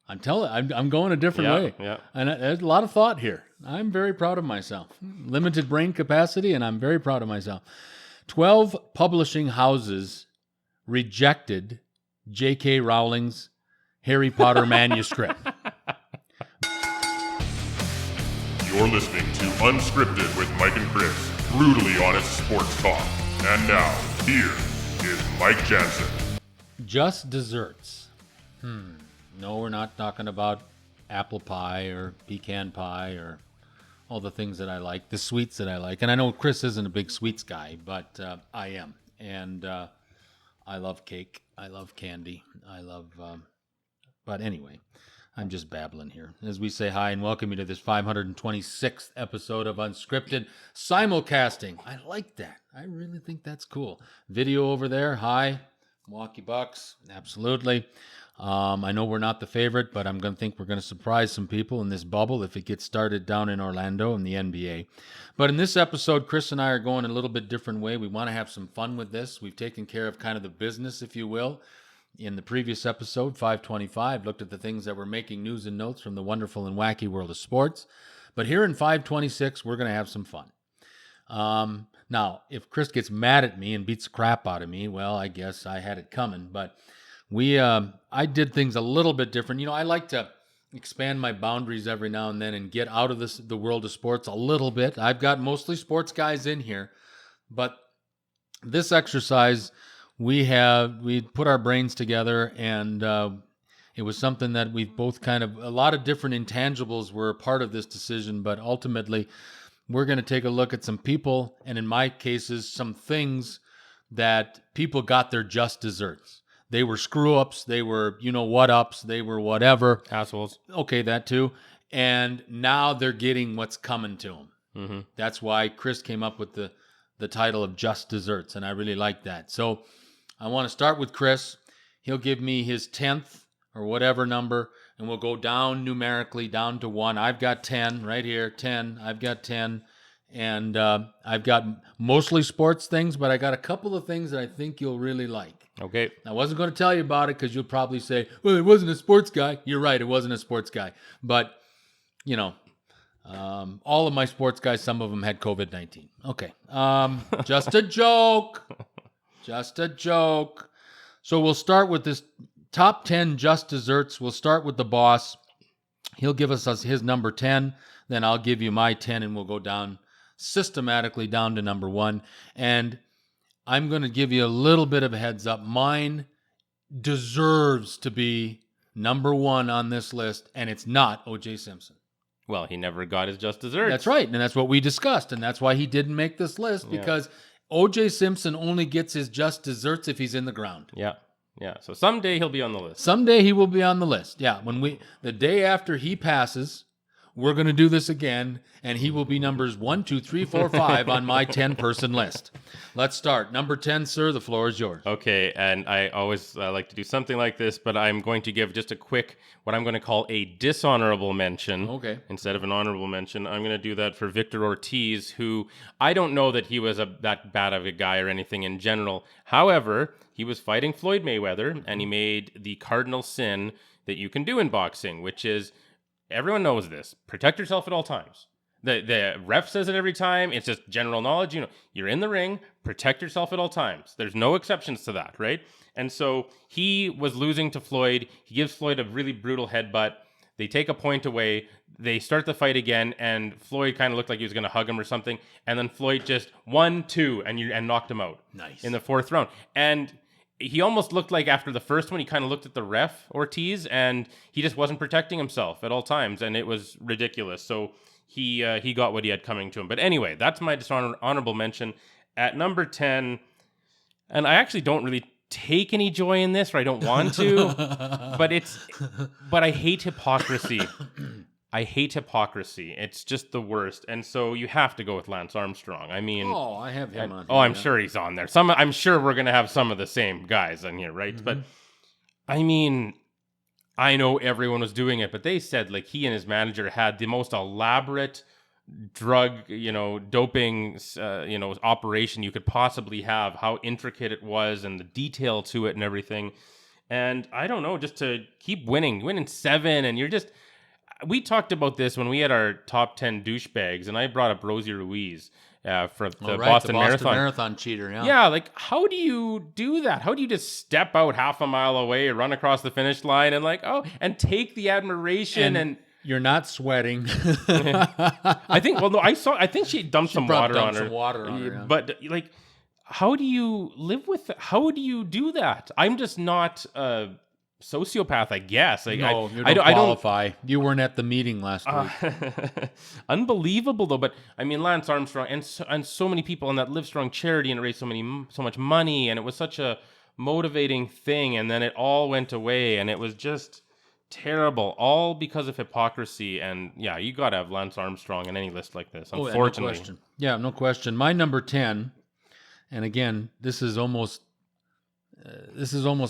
I'm going a different way. Yeah. And there's a lot of thought here. I'm very proud of myself. Limited brain capacity, and I'm very proud of myself. 12 publishing houses rejected J.K. Rowling's Harry Potter manuscript. You're listening to Unscripted with Mike and Chris, brutally honest sports talk. And now, here is Mike Jansen. Just desserts. No, we're not talking about apple pie or pecan pie or all the things that I like, the sweets that I like. And I know Chris isn't a big sweets guy, but I am. And I love cake. I love candy. I love... but anyway, I'm just babbling here. As we say hi and welcome you to this 526th episode of Unscripted simulcasting. I like that. I really think that's cool. Video over there. Hi. Milwaukee Bucks. Absolutely. I know we're not the favorite, but I'm going to think we're going to surprise some people in this bubble if it gets started down in Orlando in the NBA. But in this episode, Chris and I are going a little bit different way. We want to have some fun with this. We've taken care of kind of the business, if you will. In the previous episode, 525, looked at the things that were making news and notes from the wonderful and wacky world of sports. But here in 526, we're going to have some fun. Now, if Chris gets mad at me and beats the crap out of me, well, I guess I had it coming. But I did things a little bit different. You know, I like to expand my boundaries every now and then and get out of the world of sports a little bit. I've got mostly sports guys in here, but this exercise, we put our brains together, and it was something that we've both a lot of different intangibles were a part of this decision, but ultimately we're going to take a look at some people, and in my cases, some things that people got their just desserts. They were screw-ups, they were what-ups, they were whatever. Assholes. Okay, that too. And now they're getting what's coming to them. Mm-hmm. That's why Chris came up with the title of Just Desserts, and I really like that. So I want to start with Chris. He'll give me his 10th or whatever number, and we'll go down numerically, down to 1. I've got 10 right here, 10. I've got 10. And I've got mostly sports things, but I got a couple of things that I think you'll really like. Okay. I wasn't going to tell you about it because you'll probably say, well, it wasn't a sports guy. You're right, it wasn't a sports guy. But, all of my sports guys, some of them had COVID-19. Okay. Just a joke. Just a joke. So we'll start with this top 10 just desserts. We'll start with the boss. He'll give us his number 10. Then I'll give you my 10, and we'll go down systematically down to number 1. And I'm going to give you a little bit of a heads up. Mine deserves to be number 1 on this list, and it's not O.J. Simpson. Well, he never got his just desserts. That's right, and that's what we discussed, and that's why he didn't make this list, because O.J. Simpson only gets his just desserts if he's in the ground. Yeah. So someday he'll be on the list. Someday he will be on the list. Yeah, the day after he passes, we're going to do this again, and he will be numbers 1, 2, 3, 4, 5 on my 10-person list. Let's start. Number 10, sir, the floor is yours. Okay, and I always like to do something like this, but I'm going to give just a quick, what I'm going to call a dishonorable mention. Okay. Instead of an honorable mention. I'm going to do that for Victor Ortiz, who I don't know that he was that bad of a guy or anything in general. However, he was fighting Floyd Mayweather, and he made the cardinal sin that you can do in boxing, which is, everyone knows this, protect yourself at all times. The ref says it every time. It's just general knowledge. You're in the ring, protect yourself at all times. There's no exceptions to that, right? And so he was losing to Floyd. He gives Floyd a really brutal headbutt. They take a point away. They start the fight again, and Floyd kind of looked like he was going to hug him or something. And then Floyd just 1-2 and knocked him out. Nice. In the 4th round. And he almost looked like after the first one, he kind of looked at the ref, Ortiz, and he just wasn't protecting himself at all times, and it was ridiculous. So he got what he had coming to him. But anyway, that's my honorable mention. At number 10, and I actually don't really take any joy in this, or I don't want to, but I hate hypocrisy. I hate hypocrisy. It's just the worst. And so you have to go with Lance Armstrong. I mean... Oh, I have him on here. Oh, I'm sure he's on there. I'm sure we're going to have some of the same guys on here, right? Mm-hmm. But, I mean, I know everyone was doing it, but they said, like, he and his manager had the most elaborate drug, doping, operation you could possibly have, how intricate it was and the detail to it and everything. And I don't know, just to keep winning 7, and we talked about this when we had our top 10 douchebags, and I brought up Rosie Ruiz for the Boston Marathon cheater, yeah. Yeah, like, how do you do that? How do you just step out half a mile away, run across the finish line, and and take the admiration and you're not sweating. I think she dumped some water on her. Yeah. But like, how do you live with that? How do you do that? I'm just not a sociopath, I guess. Like, no, you don't qualify. You weren't at the meeting last week. Unbelievable, though. But I mean, Lance Armstrong and so many people in that Livestrong charity, and it raised so much money, and it was such a motivating thing, and then it all went away, and it was just terrible, all because of hypocrisy. And yeah, you got to have Lance Armstrong in any list like this, unfortunately. No question. My number 10, and again, this is almost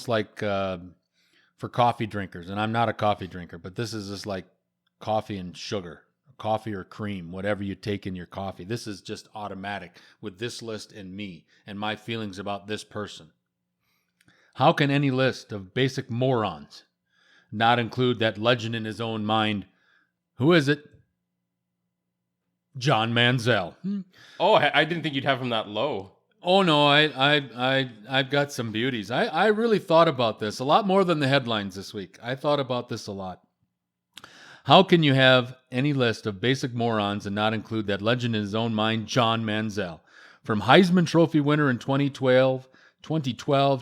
like for coffee drinkers, and I'm not a coffee drinker, but this is just like coffee and sugar, coffee or cream, whatever you take in your coffee. This is just automatic with this list and me and my feelings about this person. How can any list of basic morons not include that legend in his own mind? Who is it? John Manziel. Oh, I didn't think you'd have him that low. Oh no, I've got some beauties. I really thought about this a lot more than the headlines this week. I thought about this a lot. How can you have any list of basic morons and not include that legend in his own mind, John Manziel? From Heisman Trophy winner in 2012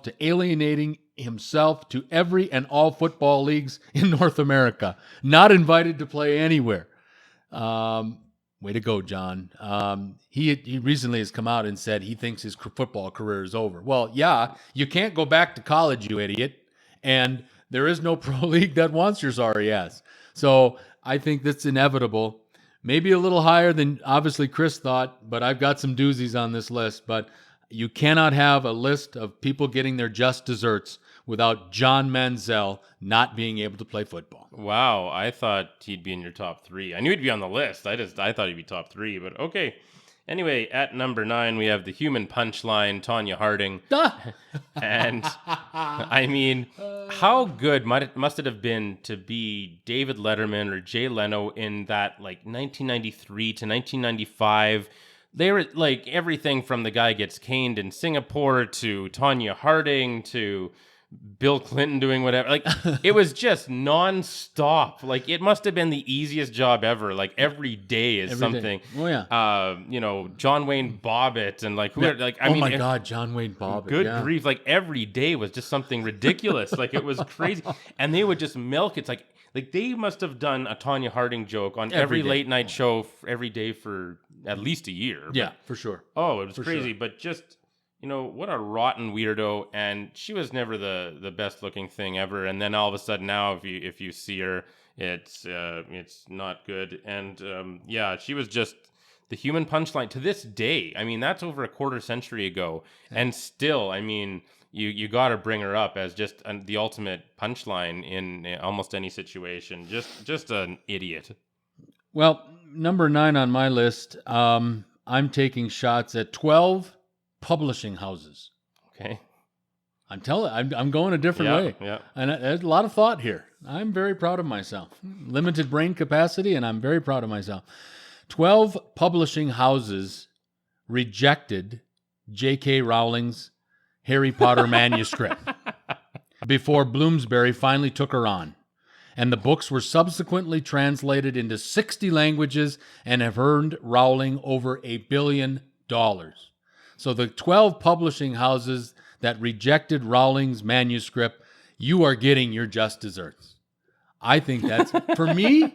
to alienating himself to every and all football leagues in North America, not invited to play anywhere. Way to go, John. He recently has come out and said he thinks his football career is over. Well, yeah, you can't go back to college, you idiot. And there is no pro league that wants your sorry ass. So I think that's inevitable. Maybe a little higher than obviously Chris thought, but I've got some doozies on this list. But you cannot have a list of people getting their just desserts without John Manziel not being able to play football. Wow, I thought he'd be in your top 3. I knew he'd be on the list. I thought he'd be top 3, but okay. Anyway, at number 9, we have the human punchline, Tonya Harding. And I mean, how good must it have been to be David Letterman or Jay Leno in that, like, 1993 to 1995. They were like everything from the guy gets caned in Singapore to Tonya Harding to Bill Clinton doing whatever. Like, it was just nonstop. Like, it must have been the easiest job ever. Like, every day is something. Day. Oh yeah. John Wayne Bobbitt and like who? Yeah. Like, oh my God, John Wayne Bobbitt. Good grief! Like, every day was just something ridiculous. Like, it was crazy, and they would just milk it. It's like they must have done a Tonya Harding joke on every late night show every day for at least a year. Yeah, for sure. Oh, it was crazy, but just. What a rotten weirdo, and she was never the best looking thing ever. And then all of a sudden now, if you see her, it's not good. And she was just the human punchline to this day. I mean, that's over a quarter century ago, and still, I mean, you got to bring her up as just the ultimate punchline in almost any situation. Just an idiot. Well, number 9 on my list, I'm taking shots at 12 publishing houses. Okay. I'm going a different way. Yeah. And there's a lot of thought here. I'm very proud of myself. Limited brain capacity, and I'm very proud of myself. 12 publishing houses rejected J.K. Rowling's Harry Potter manuscript before Bloomsbury finally took her on. And the books were subsequently translated into 60 languages and have earned Rowling over $1 billion. So the 12 publishing houses that rejected Rowling's manuscript, you are getting your just desserts. I think that's, for me,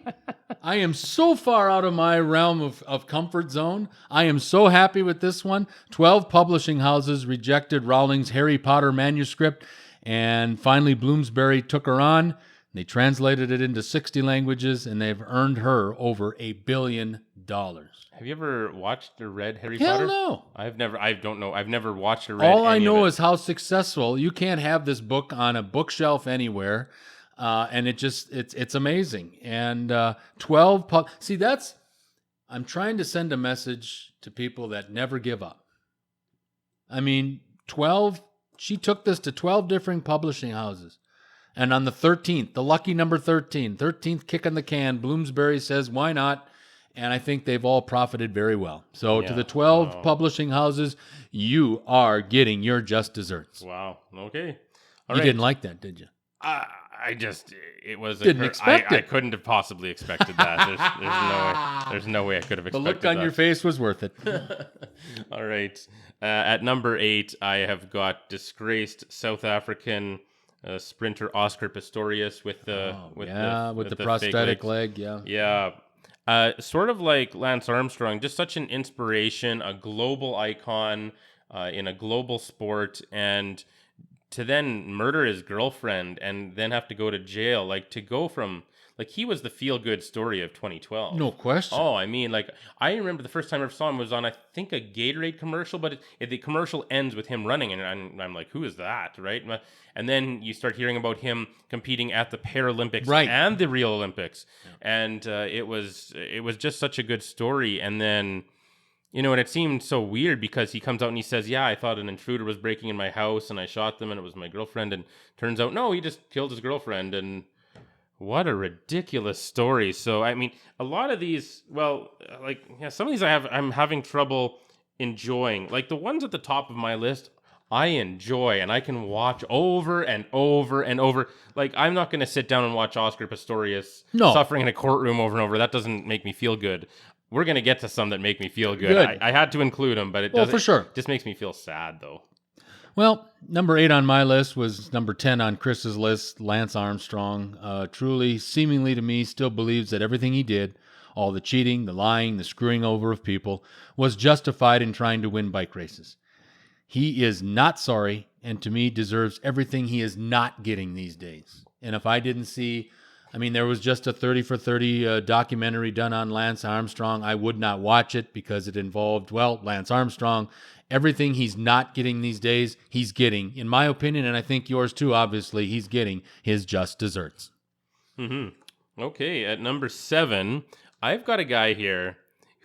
I am so far out of my realm of comfort zone. I am so happy with this one. 12 publishing houses rejected Rowling's Harry Potter manuscript, and finally Bloomsbury took her on. They translated it into 60 languages, and they've earned her over $1 billion. Have you ever watched or read Harry Hell Potter? No. I don't know. I've never watched or read All I know of it. is how successful. You can't have this book on a bookshelf anywhere. And it's amazing. And 12, I'm trying to send a message to people that never give up. I mean, she took this to 12 different publishing houses. And on the 13th, the lucky number 13, 13th kick in the can, Bloomsbury says, why not? And I think they've all profited very well. So to the 12 publishing houses, you are getting your just desserts. Wow. Okay. You didn't like that, did you? I just, it was, Didn't expect I it. couldn't have possibly expected that. There's no way I could have expected The look on your face was worth it. All right. At number 8, I have got disgraced South African sprinter Oscar Pistorius with the fake prosthetic legs. leg. Yeah. Sort of like Lance Armstrong, just such an inspiration, a global icon in a global sport, and to then murder his girlfriend and then have to go to jail, like to go from, like he was the feel-good story of 2012. No question. Oh, I mean, like I remember the first time I ever saw him was on, I think, a Gatorade commercial, but the commercial ends with him running, and I'm like, who is that, right? And then you start hearing about him competing at the Paralympics and the Rio Olympics, and it was just such a good story. And then, you know, and it seemed so weird because he comes out and he says, yeah, I thought an intruder was breaking in my house and I shot them and it was my girlfriend, and turns out, no, he just killed his girlfriend. And what a ridiculous story. So, I mean, a lot of these, some of these I'm having trouble enjoying. Like the ones at the top of my list, I enjoy and I can watch over and over and over. Like, I'm not going to sit down and watch Oscar Pistorius suffering in a courtroom over and over. That doesn't make me feel good. We're going to get to some that make me feel good. I had to include them, but it doesn't. For sure. Just makes me feel sad, though. Well, number 8 on my list was number 10 on Chris's list, Lance Armstrong. Truly, seemingly to me, still believes that everything he did, all the cheating, the lying, the screwing over of people, was justified in trying to win bike races. He is not sorry, and to me deserves everything he is not getting these days. And if I didn't see, I mean, there was just a 30 for 30 documentary done on Lance Armstrong. I would not watch it because it involved, Lance Armstrong. Everything he's not getting these days, he's getting, in my opinion, and I think yours too, obviously, he's getting his just desserts. Mm-hmm. Okay, at number 7, I've got a guy here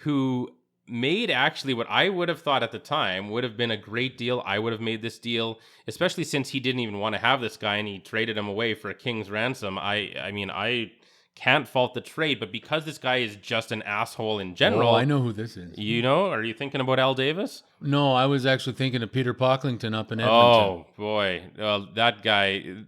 who made actually what I would have thought at the time would have been a great deal. I would have made this deal, especially since he didn't even want to have this guy and he traded him away for a king's ransom. I mean, I can't fault the trade, but because this guy is just an asshole in general. Oh, I know who this is. You know? Are you thinking about Al Davis? No, I was actually thinking of Peter Pocklington up in Edmonton. Oh, boy. Well, that guy,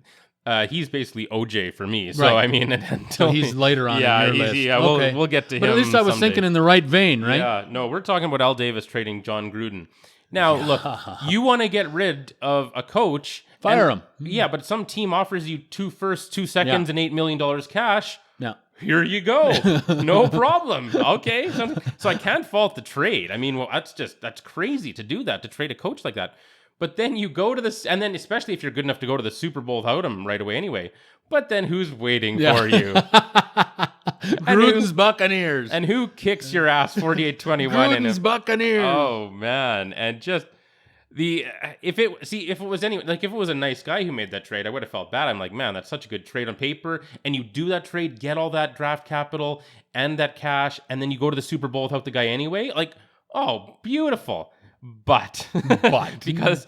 he's basically OJ for me. So, right. I mean, until he's later on in your list. Yeah, okay. we'll get to him. But at least I was someday. thinking in the right vein, right? Yeah, no, we're talking about Al Davis trading John Gruden. Now, look, you want to get rid of a coach. Fire him. Yeah, but some team offers you 2 firsts, 2 seconds, and $8 million cash. Yeah. Here you go. No problem. Okay. So I can't fault the trade. I mean, that's crazy to do that, to trade a coach like that. But then you go to this, and then especially if you're good enough to go to the Super Bowl without him right away anyway. But then who's waiting for you? Gruden's Buccaneers. And who kicks your ass 48-21? Gruden's Buccaneers. Oh, man. And just if it was if it was a nice guy who made that trade, I would have felt bad. I'm like, man, that's such a good trade on paper. And you do that trade, get all that draft capital and that cash, and then you go to the Super Bowl without the guy anyway. Like, oh, beautiful. But because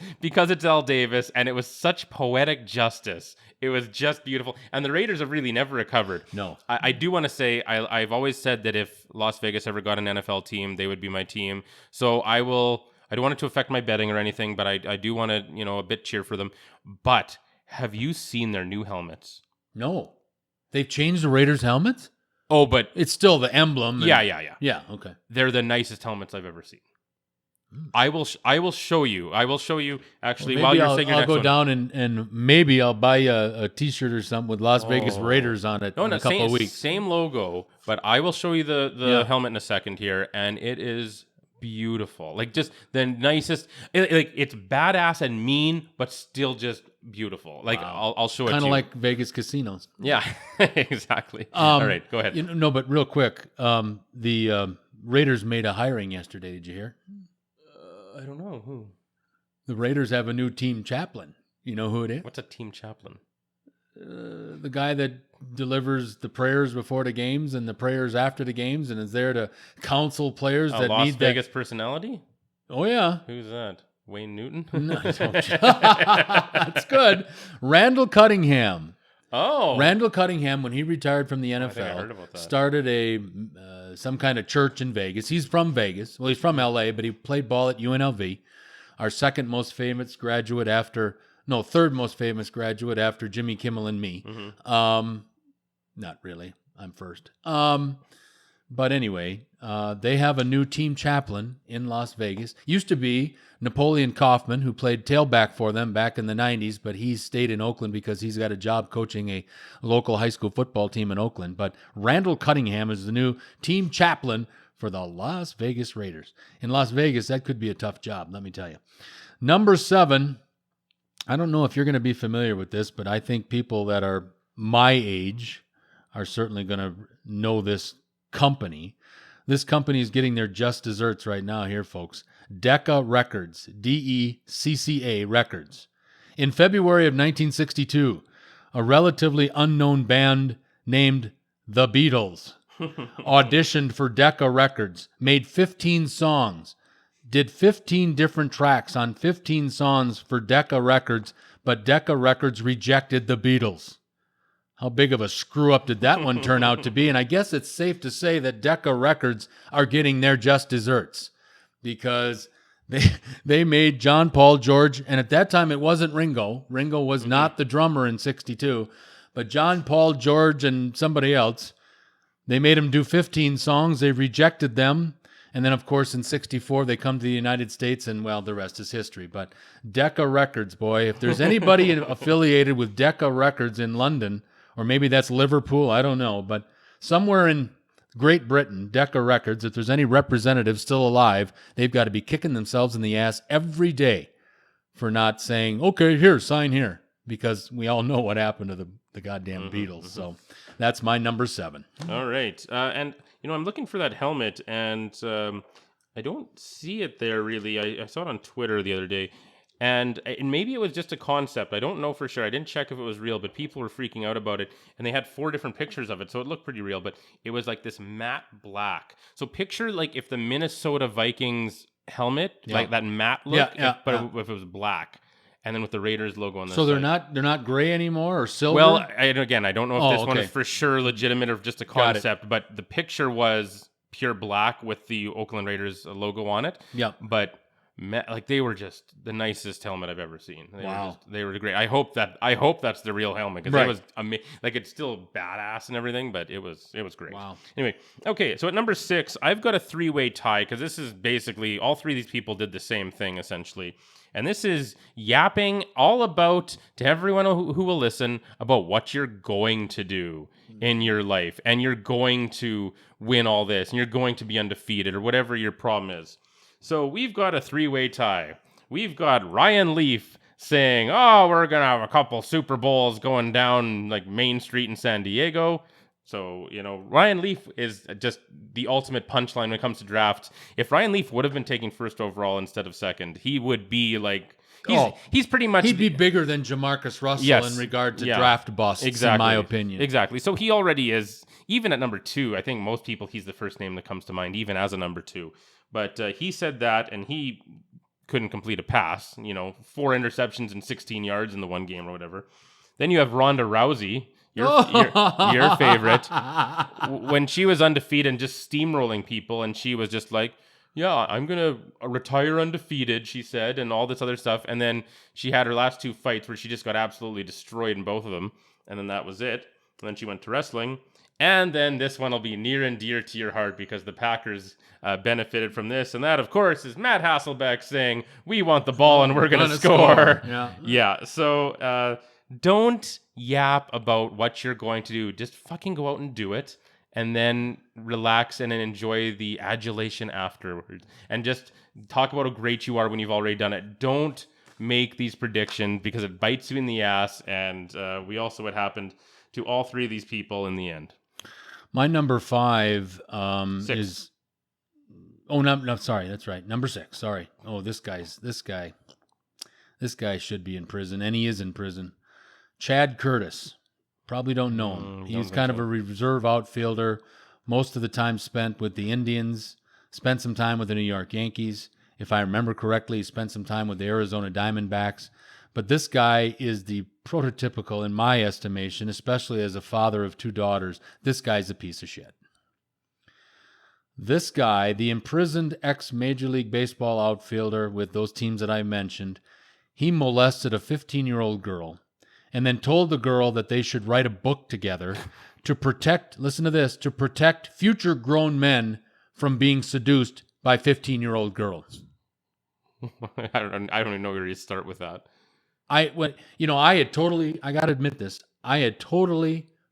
it's Al Davis and it was such poetic justice, it was just beautiful. And the Raiders have really never recovered. No. I do want to say, I've always said that if Las Vegas ever got an NFL team, they would be my team. So I don't want it to affect my betting or anything, but I do want to, a bit cheer for them. But have you seen their new helmets? No. They've changed the Raiders' helmets? Oh, but it's still the emblem. Yeah. Yeah, okay. They're the nicest helmets I've ever seen. I will show you. I will show you actually while you're saying your next one. I'll go down and maybe I'll buy you a T-shirt or something with Las Vegas Raiders on it in a couple of weeks. Same logo, but I will show you the helmet in a second here, and it is beautiful. Like just the nicest. It's badass and mean, but still just beautiful. Like wow. I'll show it to you. Kind of like Vegas casinos. Yeah, exactly. All right, go ahead. No, but real quick, the Raiders made a hiring yesterday. Did you hear? I don't know who. The Raiders have a new team chaplain. You know who it is? What's a team chaplain? The guy that delivers the prayers before the games and the prayers after the games and is there to counsel players that Las need Vegas personality? Oh, yeah. Who's that? Wayne Newton? No, that's good. Randall Cunningham. Oh. Randall Cunningham, when he retired from the I think I heard NFL, about that. started some kind of church in Vegas. He's from Vegas. Well, he's from LA, but he played ball at UNLV. Our third most famous graduate after Jimmy Kimmel and me. Not really. I'm first. But anyway, they have a new team chaplain in Las Vegas. Used to be Napoleon Kaufman, who played tailback for them back in the 90s, but he's stayed in Oakland because he's got a job coaching a local high school football team in Oakland. But Randall Cunningham is the new team chaplain for the Las Vegas Raiders. In Las Vegas, that could be a tough job, let me tell you. Number 7, I don't know if you're going to be familiar with this, but I think people that are my age are certainly going to know this company. This company is getting their just desserts right now here, folks. Decca Records, DECCA Records. In February of 1962, a relatively unknown band named The Beatles auditioned for Decca Records, made 15 songs, did 15 different tracks on 15 songs for Decca Records, but Decca Records rejected the Beatles. How big of a screw-up did that one turn out to be? And I guess it's safe to say that Decca Records are getting their just desserts because they made John, Paul, George, and at that time it wasn't Ringo. Ringo was not the drummer in 62, but John, Paul, George, and somebody else, they made them do 15 songs. They rejected them. And then, of course, in 64, they come to the United States, and, well, the rest is history. But Decca Records, boy, if there's anybody affiliated with Decca Records in London, or maybe that's Liverpool, I don't know. But somewhere in Great Britain, Decca Records, if there's any representatives still alive, they've got to be kicking themselves in the ass every day for not saying, okay, here, sign here. Because we all know what happened to the goddamn Beatles. So that's my number 7. All right. And, I'm looking for that helmet, and I don't see it there, really. I saw it on Twitter the other day. And maybe it was just a concept. I don't know for sure. I didn't check if it was real, but people were freaking out about it. And they had 4 different pictures of it, so it looked pretty real. But it was like this matte black. So picture like if the Minnesota Vikings helmet, like that matte look, if it was black. And then with the Raiders logo on the So they're side. not gray anymore or silver? Well, I don't know if this one is for sure legitimate or just a concept, but the picture was pure black with the Oakland Raiders logo on it. Yeah. But they were just the nicest helmet I've ever seen. Wow. They were great. I hope that's the real helmet because it was it's still badass and everything, but it was great. Wow. Anyway, okay, so at number 6, I've got a 3-way tie because this is basically all 3 of these people did the same thing essentially. And this is yapping all about, to everyone who will listen, about what you're going to do in your life. And you're going to win all this. And you're going to be undefeated or whatever your problem is. So we've got a 3-way tie. We've got Ryan Leaf saying, oh, we're going to have a couple Super Bowls going down like Main Street in San Diego. So, Ryan Leaf is just the ultimate punchline when it comes to drafts. If Ryan Leaf would have been taking first overall instead of second, he would be like, he's pretty much... He'd be bigger than Jamarcus Russell in regard to draft busts, in my opinion. Exactly. So he already is, even at number 2, I think most people, he's the first name that comes to mind, even as a number 2. But he said that, and he couldn't complete a pass, 4 interceptions and 16 yards in the one game or whatever. Then you have Ronda Rousey, your favorite, when she was undefeated and just steamrolling people, and she was just like, yeah, I'm going to retire undefeated, she said, and all this other stuff. And then she had her last 2 fights where she just got absolutely destroyed in both of them. And then that was it. And then she went to wrestling. And then this one will be near and dear to your heart because the Packers benefited from this. And that, of course, is Matt Hasselbeck saying, we want the ball and we're going to score. Yeah. So don't yap about what you're going to do. Just fucking go out and do it. And then relax and then enjoy the adulation afterwards. And just talk about how great you are when you've already done it. Don't make these predictions because it bites you in the ass. And we also what happened to all 3 of these people in the end. My number 5 6. is... Oh, no, sorry, that's right. Number 6, sorry. Oh, this guy should be in prison, and he is in prison. Chad Curtis. Probably don't know him. He's kind of a reserve outfielder. Most of the time spent with the Indians. Spent some time with the New York Yankees. If I remember correctly, he spent some time with the Arizona Diamondbacks. But this guy is the prototypical, in my estimation, especially as a father of 2 daughters, this guy's a piece of shit. This guy, the imprisoned ex-Major League Baseball outfielder with those teams that I mentioned, he molested a 15-year-old girl and then told the girl that they should write a book together to protect, listen to this, to protect future grown men from being seduced by 15-year-old girls. I don't even know where you start with that. I had totally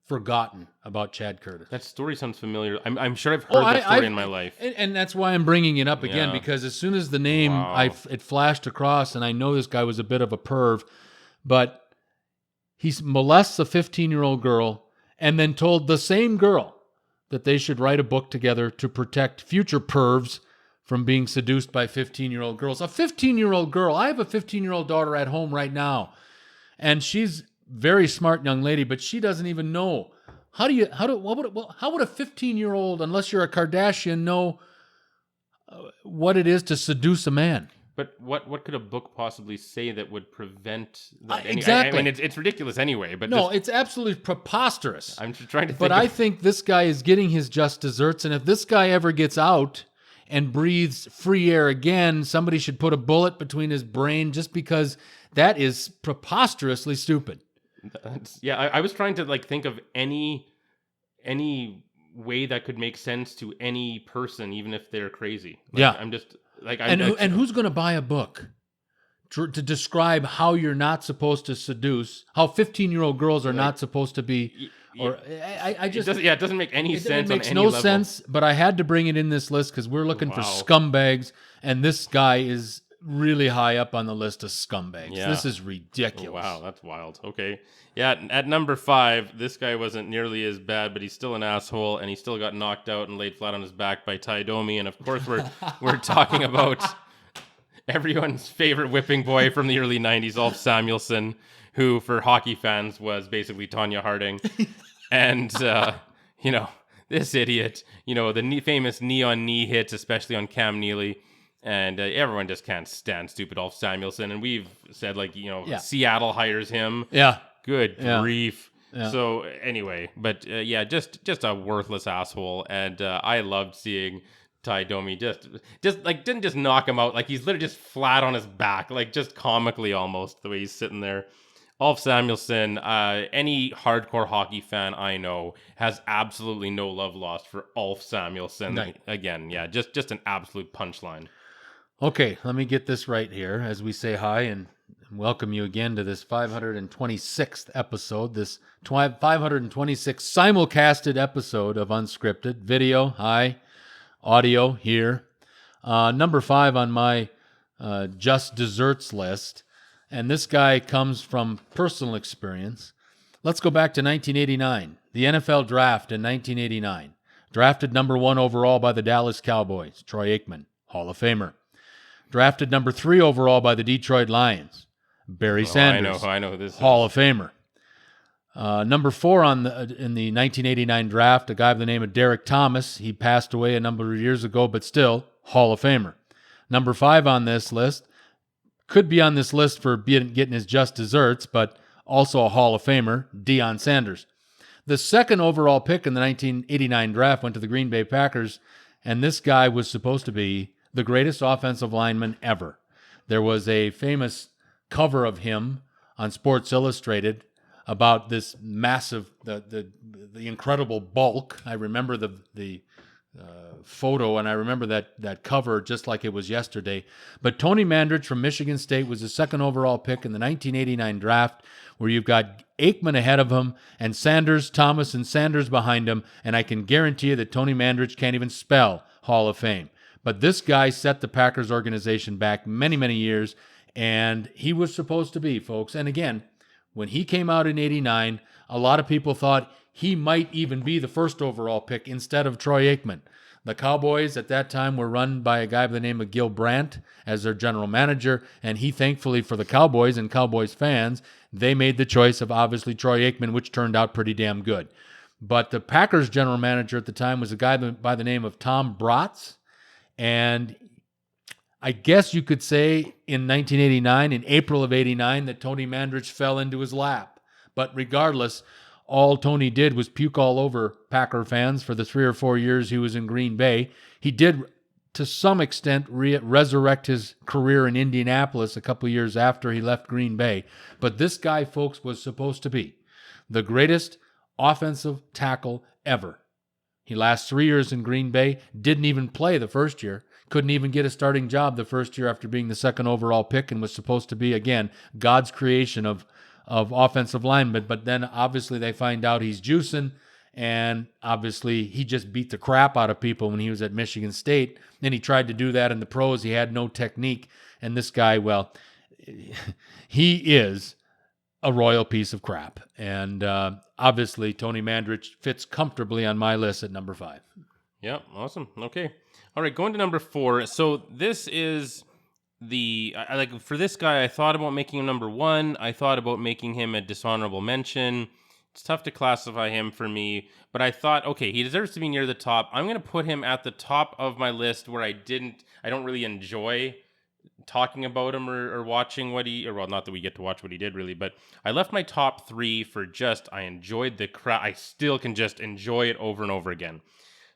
forgotten about Chad Curtis. That story sounds familiar. I'm sure I've heard that story in my life. And that's why I'm bringing it up again, Yeah. because as soon as the name, Wow. it flashed across, and I know this guy was a bit of a perv, but he molests a 15-year-old girl and then told the same girl that they should write a book together to protect future pervs from being seduced by 15-year-old girls. A 15-year-old girl. I have a 15-year-old daughter at home right now, and she's very smart young lady, but she doesn't even know. How would a 15-year-old, unless you're a Kardashian, know what it is to seduce a man? But what could a book possibly say that would prevent that? Exactly. I mean, it's ridiculous anyway. But No, it's absolutely preposterous. I'm just trying to think. But I think this guy is getting his just desserts, and if this guy ever gets out and breathes free air again, somebody should put a bullet between his brain, just because that is preposterously stupid. Yeah, I was trying to think of any way that could make sense to any person, even if they're crazy. Yeah. I'm just And who's going to buy a book to describe how you're not supposed to seduce, how 15-year-old girls are not supposed to be? Or I just it doesn't make any sense. It makes on any no level. sense. But I had to bring it in this list because we're looking for scumbags, and this guy is really high up on the list of scumbags. Yeah. This is ridiculous. Wow, that's wild. Okay. Yeah, at number 5, this guy wasn't nearly as bad, but he's still an asshole, and he still got knocked out and laid flat on his back by Ty Domi. And of course, we're talking about everyone's favorite whipping boy from the early 90s, Ulf Samuelsson, who for hockey fans was basically Tanya Harding. And, this idiot, the famous knee-on knee hits, especially on Cam Neely. And everyone just can't stand stupid Ulf Samuelsson. And we've said, Seattle hires him. Yeah. Good grief. Yeah. So anyway, but just a worthless asshole. And I loved seeing Ty Domi didn't just knock him out. He's literally just flat on his back, just comically almost, the way he's sitting there. Ulf Samuelsson, any hardcore hockey fan I know has absolutely no love lost for Ulf Samuelsson. Right. Again, yeah, just an absolute punchline. Okay, let me get this right here as we say hi and welcome you again to this 526th episode, this 526th simulcasted episode of Unscripted. Video, hi. Audio, here. Number 5 on my Just Desserts list. And this guy comes from personal experience. Let's go back to 1989, the NFL draft in 1989. Drafted number 1 overall by the Dallas Cowboys, Troy Aikman, Hall of Famer. Drafted number 3 overall by the Detroit Lions, Barry Sanders. I know who this Hall is. of Famer. Number 4 in the 1989 draft, a guy by the name of Derrick Thomas. He passed away a number of years ago, but still Hall of Famer. Number 5 on this list, could be on this list for getting his just desserts, but also a Hall of Famer, Dion Sanders. The 2nd overall pick in the 1989 draft went to the Green Bay Packers, and this guy was supposed to be the greatest offensive lineman ever. There was a famous cover of him on Sports Illustrated about this massive, the incredible bulk. I remember the photo, and I remember that cover just like it was yesterday. But Tony Mandrich from Michigan State was the 2nd overall pick in the 1989 draft, where you've got Aikman ahead of him and Sanders, Thomas, and Sanders behind him, and I can guarantee you that Tony Mandrich can't even spell Hall of Fame. But this guy set the Packers organization back many, many years, and he was supposed to be, folks. And again, when he came out in 89, a lot of people thought he might even be the 1st overall pick instead of Troy Aikman. The Cowboys at that time were run by a guy by the name of Gil Brandt as their general manager, and he, thankfully for the Cowboys and Cowboys fans, they made the choice of obviously Troy Aikman, which turned out pretty damn good. But the Packers general manager at the time was a guy by the name of Tom Bratz, and I guess you could say in 1989, in April of 89, that Tony Mandrich fell into his lap. But regardless, all Tony did was puke all over Packer fans for the 3 or 4 years he was in Green Bay. He did, to some extent, resurrect his career in Indianapolis a couple years after he left Green Bay. But this guy, folks, was supposed to be the greatest offensive tackle ever. He lasted 3 years in Green Bay, didn't even play the first year, couldn't even get a starting job the first year after being the second overall pick, and was supposed to be, again, God's creation of offensive linemen. But then obviously they find out he's juicing, and obviously he just beat the crap out of people when he was at Michigan State. Then he tried to do that in the pros. He had no technique. And this guy, well, he is a royal piece of crap. And obviously Tony Mandrich fits comfortably on my list at number 5. Yeah, awesome. Okay. All right, going to number 4. So this is for this guy, I thought about making him number 1. I thought about making him a dishonorable mention. It's tough to classify him for me, but I thought, okay, he deserves to be near the top. I'm going to put him at the top of my list where I don't really enjoy talking about him or watching not that we get to watch what he did really, but I left my top 3 for I enjoyed the crap. I still can just enjoy it over and over again.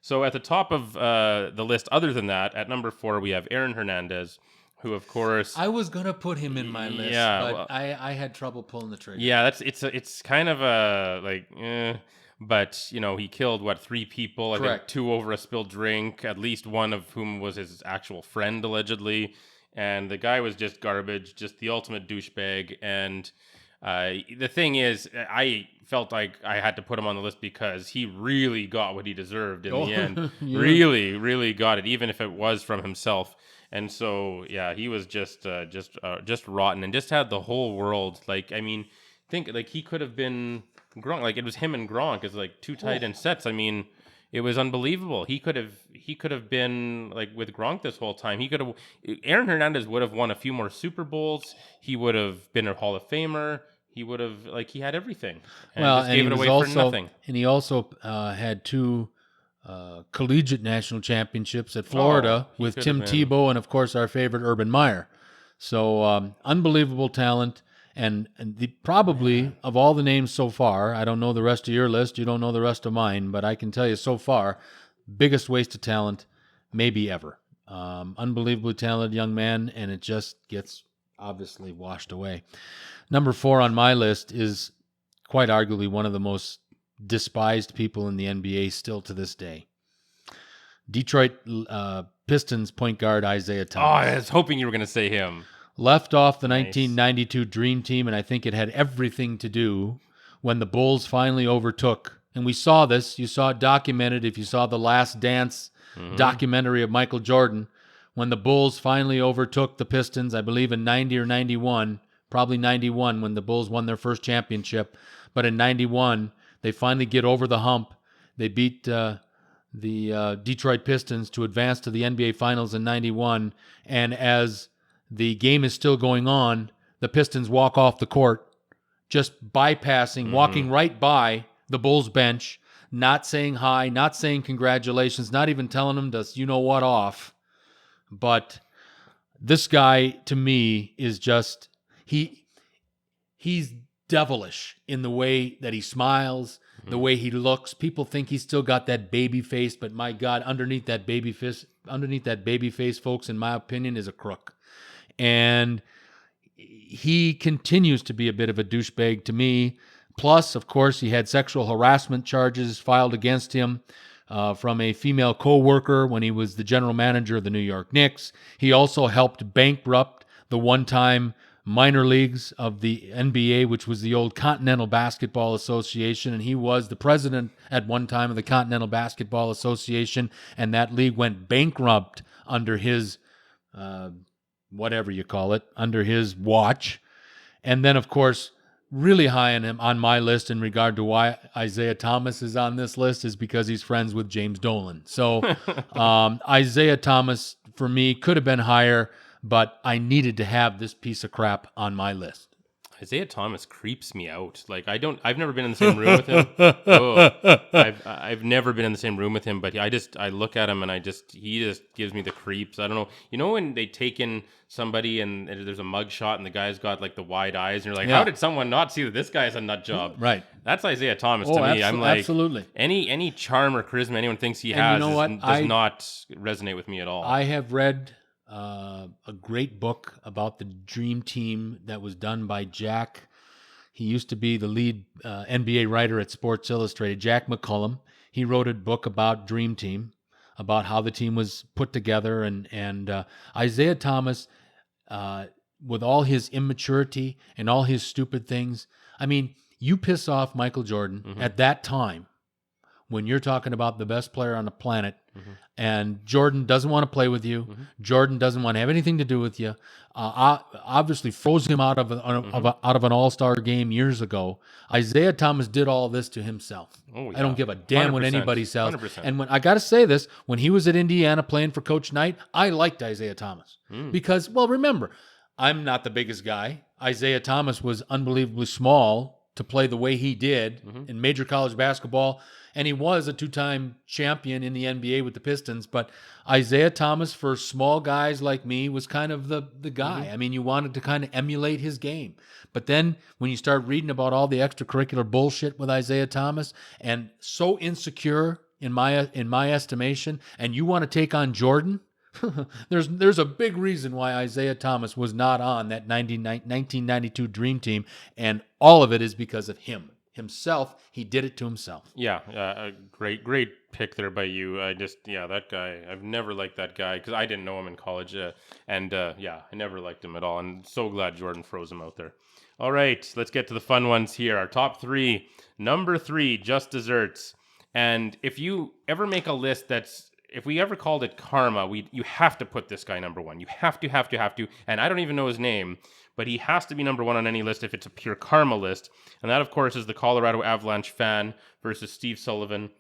So at the top of the list, other than that, at number 4, we have Aaron Hernandez, who, of course, I was gonna put him in my list, but I had trouble pulling the trigger. Yeah, it's kind of but he killed 3 people. Correct. I think 2 over a spilled drink, at least one of whom was his actual friend allegedly, and the guy was just garbage, just the ultimate douchebag. And the thing is, I felt like I had to put him on the list because he really got what he deserved in the end. Yeah. Really, really got it, even if it was from himself. And so, yeah, he was just rotten, and just had the whole world. Think he could have been Gronk. It was him and Gronk as 2 tight end sets. It was unbelievable. He could have been with Gronk this whole time. Aaron Hernandez would have won a few more Super Bowls. He would have been a Hall of Famer. He would have he had everything. And just gave it away for nothing. And he also had 2 collegiate national championships at Florida with Tim Tebow and, of course, our favorite Urban Meyer. So unbelievable talent. And probably of all the names so far, I don't know the rest of your list, you don't know the rest of mine, but I can tell you so far, biggest waste of talent maybe ever. Unbelievably talented young man, and it just gets obviously washed away. Number 4 on my list is quite arguably one of the most despised people in the NBA still to this day. Detroit Pistons point guard Isaiah Thomas. I was hoping you were going to say him. Left off the 1992 Dream Team, and I think it had everything to do when the Bulls finally overtook. And we saw this. You saw it documented if you saw the Last Dance documentary of Michael Jordan. When the Bulls finally overtook the Pistons, I believe in 90 or 91, probably 91 when the Bulls won their first championship. But in 91, they finally get over the hump. They beat the Detroit Pistons to advance to the NBA Finals in 91. And as the game is still going on, the Pistons walk off the court, just bypassing, walking right by the Bulls bench, not saying hi, not saying congratulations, not even telling them to, you-know-what off. But this guy, to me, is just, he's devilish in the way that he smiles, the way he looks. People think he's still got that baby face, but my God, underneath that baby face, folks, in my opinion, is a crook. And he continues to be a bit of a douchebag to me. Plus, of course, he had sexual harassment charges filed against him from a female co-worker when he was the general manager of the New York Knicks. He also helped bankrupt the one-time minor leagues of the NBA, which was the old Continental Basketball Association, and he was the president at one time of the Continental Basketball Association, and that league went bankrupt under his whatever you call it, under his watch. And then, of course, really high on my list in regard to why Isaiah Thomas is on this list is because he's friends with James Dolan. So Isaiah Thomas, for me, could have been higher, but I needed to have this piece of crap on my list. Isaiah Thomas creeps me out. Like I've never been in the same room with him. Oh, I've never been in the same room with him, but I look at him and he just gives me the creeps. I don't know. You know when they take in somebody and there's a mug shot and the guy's got like the wide eyes and you're like, how did someone not see that this guy's a nut job? Right. That's Isaiah Thomas to me. I'm like, absolutely. Any charm or charisma anyone thinks he And has you know what? does not resonate with me at all. I have read a great book about the dream team that was done by Jack. He used to be the lead NBA writer at Sports Illustrated, Jack McCullum. He wrote a book about Dream Team, about how the team was put together. And Isaiah Thomas, with all his immaturity and all his stupid things, I mean, you piss off Michael Jordan at that time when you're talking about the best player on the planet, and Jordan doesn't want to play with you. Jordan doesn't want to have anything to do with you. Obviously froze him out of an all-star game years ago. Isaiah Thomas did all this to himself. Oh, yeah. I don't give a damn what 100%, anybody says. 100%. And when I got to say this, when he was at Indiana playing for Coach Knight, I liked Isaiah Thomas because, well, remember, I'm not the biggest guy. Isaiah Thomas was unbelievably small to play the way he did in major college basketball. And he was a two-time champion in the NBA with the Pistons. But Isaiah Thomas, for small guys like me, was kind of the guy. I mean, you wanted to kind of emulate his game. But then when you start reading about all the extracurricular bullshit with Isaiah Thomas, and so insecure in my estimation, and you want to take on Jordan, there's a big reason why Isaiah Thomas was not on that 1992 Dream Team, and all of it is because of himself. He did it to himself. Yeah, a great pick there by you. That guy, I've never liked that guy because I didn't know him in college, I never liked him at all, and so glad Jordan froze him out there. All right, let's get to the fun ones here. Our top three. Number 3, just desserts. And if you ever make a list if we ever called it karma, you have to put this guy number 1. You have to. And I don't even know his name, but he has to be number 1 on any list if it's a pure karma list. And that, of course, is the Colorado Avalanche fan versus Steve Sullivan.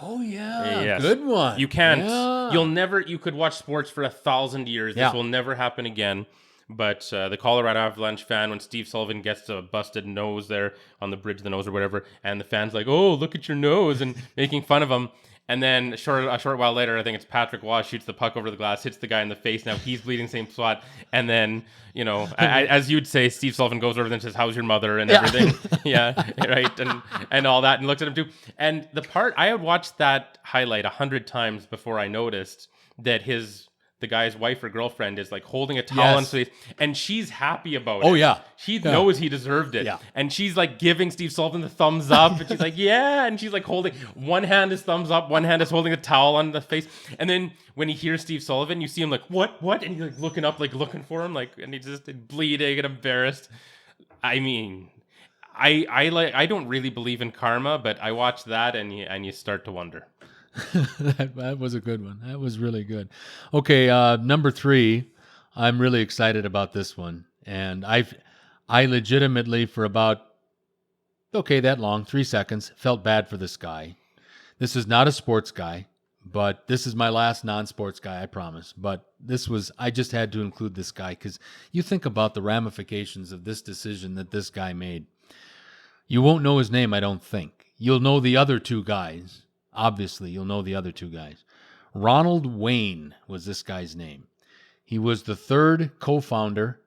Oh, yeah. Yes. Good one. You can't. Yeah. You could watch sports for 1,000 years. This will never happen again. But the Colorado Avalanche fan, when Steve Sullivan gets a busted nose there on the bridge of the nose or whatever, and the fan's like, oh, look at your nose, and making fun of him. And then a short while later, I think it's Patrick Waugh shoots the puck over the glass, hits the guy in the face. Now he's bleeding, same spot. And then, as you'd say, Steve Sullivan goes over and says, how's your mother and everything. Yeah, right. And all that, and looks at him too. And the part, I had watched that highlight 100 times before I noticed that the guy's wife or girlfriend is like holding a towel on his face, and she's happy about it. Oh, yeah. She knows he deserved it. Yeah. And she's like giving Steve Sullivan the thumbs up, and she's like, yeah. And she's like holding, one hand is thumbs up, one hand is holding a towel on the face. And then when he hears Steve Sullivan, you see him like, what? And he's like looking up, like looking for him, like, and he's just bleeding and embarrassed. I mean, I don't really believe in karma, but I watch that and you start to wonder. That was a good one. That was really good. Okay, number 3. I'm really excited about this one, and I legitimately for about that long, 3 seconds, felt bad for this guy. This is not a sports guy, but this is my last non-sports guy, I promise. But I just had to include this guy because you think about the ramifications of this decision that this guy made. You won't know his name, I don't think. You'll know the other 2 guys. Obviously, you'll know the other 2 guys. Ronald Wayne was this guy's name. He was the 3rd co-founder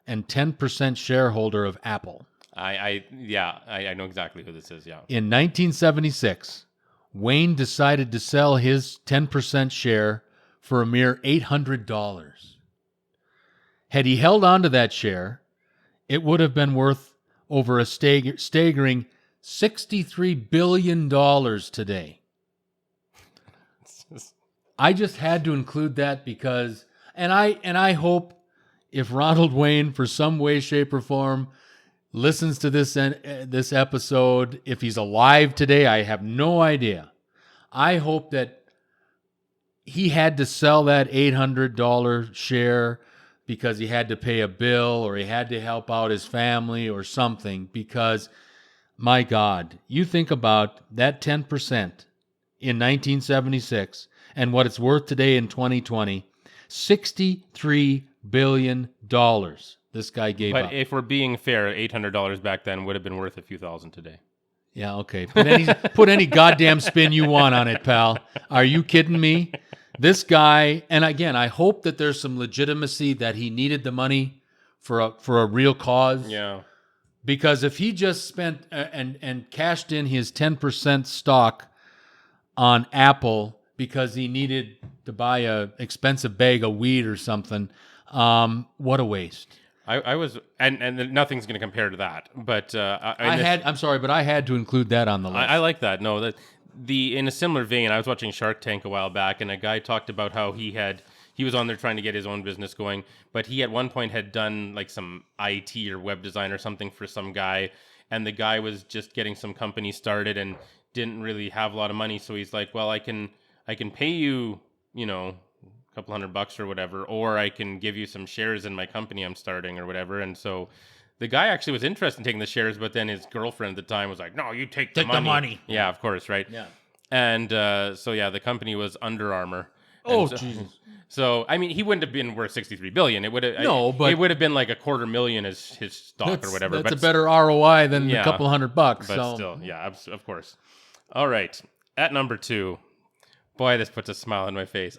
and 10% shareholder of Apple. I know exactly who this is, yeah. In 1976, Wayne decided to sell his 10% share for a mere $800. Had he held on to that share, it would have been worth over a staggering $63 billion today. I just had to include that because, and I hope if Ronald Wayne, for some way, shape, or form, listens to this episode, if he's alive today, I have no idea. I hope that he had to sell that $800 share because he had to pay a bill or he had to help out his family or something, because, my God, you think about that 10% in 1976 and what it's worth today in 2020, $63 billion. This guy gave But up. if we're being fair, $800 back then would have been worth a few thousand today. Yeah, okay. Put any goddamn spin you want on it, pal. Are you kidding me? This guy, and again, I hope that there's some legitimacy that he needed the money for a real cause. Yeah. Because if he just spent and cashed in his 10% stock on Apple because he needed to buy a expensive bag of weed or something, what a waste. I was, and nothing's going to compare to that. But I'm sorry, but I had to include that on the list. I like that. No, in a similar vein, I was watching Shark Tank a while back, and a guy talked about how he was on there trying to get his own business going, but he at one point had done like some IT or web design or something for some guy, and the guy was just getting some company started and didn't really have a lot of money, so he's like, well, I can pay you, a couple $100 or whatever, or I can give you some shares in my company I'm starting or whatever. And so the guy actually was interested in taking the shares, but then his girlfriend at the time was like, no, you take the money. Yeah, of course, right? Yeah. And so the company was Under Armour. Oh, so, Jesus. So, I mean, he wouldn't have been worth $63 billion. It would have, but it would have been like $250,000 as his stock or whatever. That's a better ROI than a couple $100. But so. still, yeah, of course. All right. At number 2, boy, this puts a smile on my face.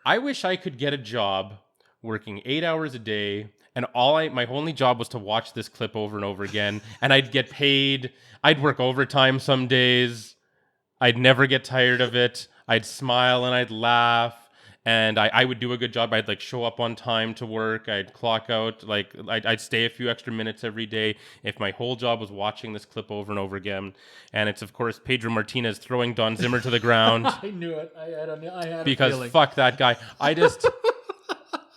I wish I could get a job working 8 hours a day, and my only job was to watch this clip over and over again, and I'd get paid. I'd work overtime some days. I'd never get tired of it. I'd smile and I'd laugh, and I would do a good job. I'd show up on time to work. I'd clock out. I'd stay a few extra minutes every day if my whole job was watching this clip over and over again. And it's, of course, Pedro Martinez throwing Don Zimmer to the ground. I knew it. I had because a feeling. Fuck that guy.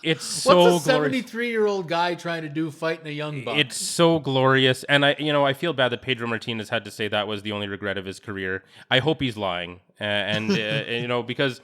It's so What's a glorious. 73-year-old guy trying to do fighting a young buck? It's so glorious. And I feel bad that Pedro Martinez had to say that was the only regret of his career. I hope he's lying. Because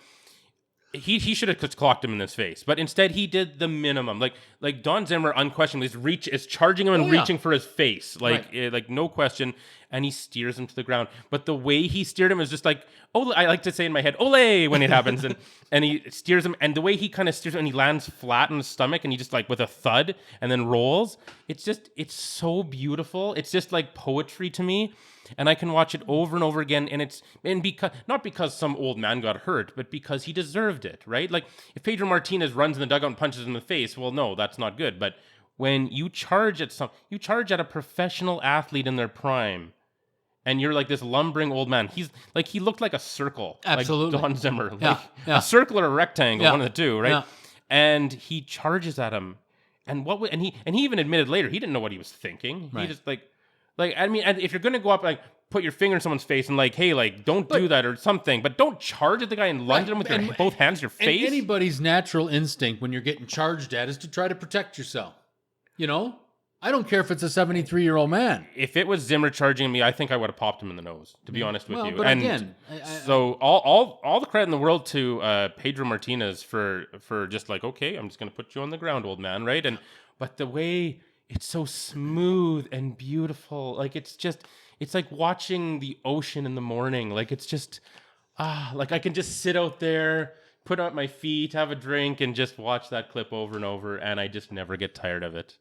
he should have clocked him in his face. But instead he did the minimum. Like Don Zimmer unquestionably is charging him and reaching for his face. Like no question. And he steers him to the ground. But the way he steered him is just like, oh, I like to say in my head, ole, when it happens. and he steers him. And the way he kind of steers him, and he lands flat on his stomach, and he just with a thud, and then rolls. It's so beautiful. It's just like poetry to me. And I can watch it over and over again. And because not because some old man got hurt, but because he deserved it, right? Like if Pedro Martinez runs in the dugout and punches him in the face, well, no, that's not good. But when you charge at a professional athlete in their prime, and you're like this lumbering old man. He looked like a circle. Absolutely. Like Don Zimmer. Yeah. A circle or a rectangle, one of the two, right? Yeah. And he charges at him. And he even admitted later he didn't know what he was thinking. Right. He just and if you're gonna go up put your finger in someone's face and hey, don't do that or something, but don't charge at the guy and lunge at him with your both hands in your face. And anybody's natural instinct when you're getting charged at is to try to protect yourself. I don't care if it's a 73-year-old man. If it was Zimmer charging me, I think I would have popped him in the nose, to be honest with you. But and again, so all the credit in the world to Pedro Martinez for just okay, I'm just going to put you on the ground, old man, right? But the way it's so smooth and beautiful, it's like watching the ocean in the morning. It's just I can just sit out there, put out my feet, have a drink, and just watch that clip over and over, and I just never get tired of it.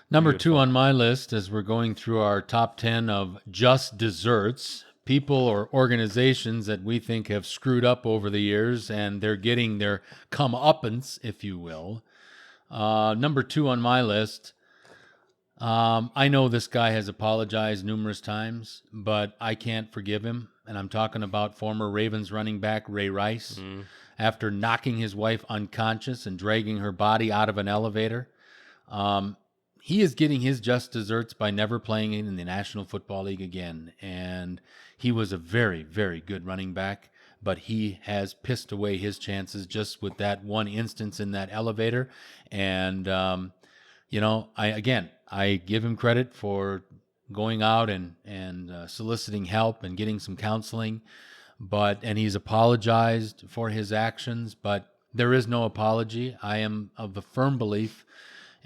Number 2 on my list, as we're going through our top 10 of just desserts, people or organizations that we think have screwed up over the years, and they're getting their comeuppance, if you will. Number 2 on my list, I know this guy has apologized numerous times, but I can't forgive him. And I'm talking about former Ravens running back Ray Rice. After knocking his wife unconscious and dragging her body out of an elevator. He is getting his just desserts by never playing in the National Football League again. And he was a very, very good running back, but he has pissed away his chances just with that one instance in that elevator. And, I give him credit for going out and soliciting help and getting some counseling, and he's apologized for his actions, but there is no apology. I am of the firm belief.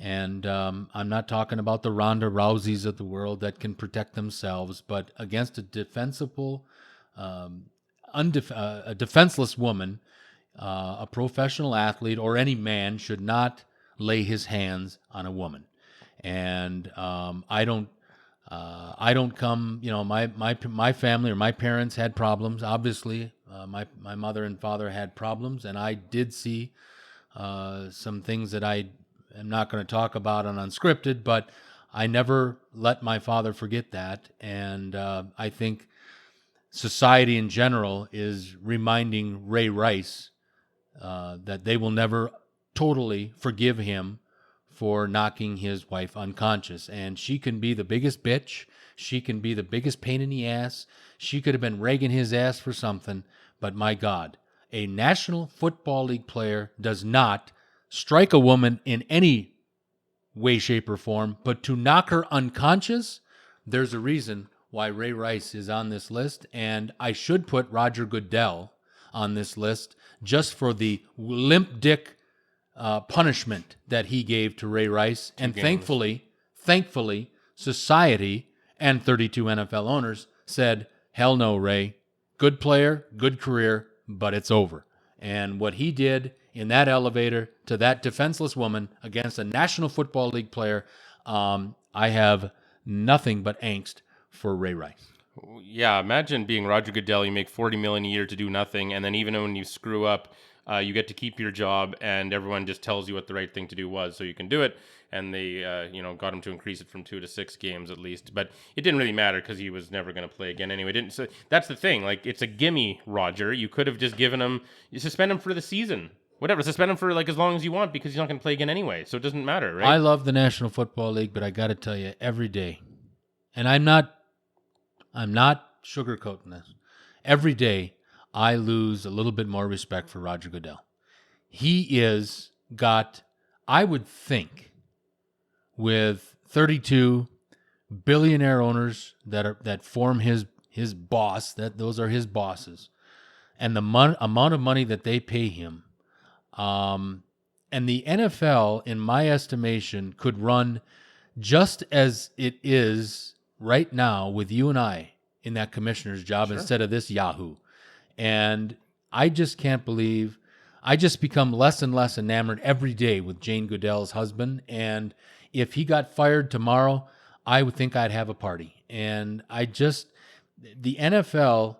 And I'm not talking about the Ronda Rouseys of the world that can protect themselves, but against a defenseless woman, a professional athlete or any man should not lay his hands on a woman. and I don't come. My family or my parents had problems. Obviously, my mother and father had problems, and I did see some things that I am not going to talk about on Unscripted, but I never let my father forget that, and I think society in general is reminding Ray Rice that they will never totally forgive him for knocking his wife unconscious. And she can be the biggest bitch. She can be the biggest pain in the ass. She could have been ragging his ass for something. But my God, a National Football League player does not strike a woman in any way, shape, or form. But to knock her unconscious, there's a reason why Ray Rice is on this list. And I should put Roger Goodell on this list just for the limp dick punishment that he gave to Ray Rice. And thankfully, society and 32 NFL owners said, hell no, Ray. Good player, good career, but it's over. And what he did in that elevator to that defenseless woman against a National Football League player, I have nothing but angst for Ray Rice. Yeah, imagine being Roger Goodell. You make $40 million a year to do nothing, and then even when you screw up, you get to keep your job, and everyone just tells you what the right thing to do was, so you can do it. And they, got him to increase it from 2 to 6 games at least. But it didn't really matter because he was never going to play again anyway. So that's the thing. Like, it's a gimme, Roger. You could have just given him, you suspend him for the season. Whatever, suspend him for like as long as you want because he's not going to play again anyway. So it doesn't matter, right? I love the National Football League, but I got to tell you, every day, and I'm not sugarcoating this. Every day, I lose a little bit more respect for Roger Goodell. He is got, I would think, with 32 billionaire owners that form his boss, that those are his bosses, and the amount of money that they pay him, and the NFL, in my estimation, could run just as it is right now with you and I in that commissioner's job instead of this Yahoo. And I just can't believe, I just become less and less enamored every day with Jane Goodell's husband. And if he got fired tomorrow, I would think I'd have a party. And the NFL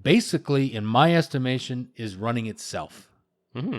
basically, in my estimation, is running itself. Mm-hmm.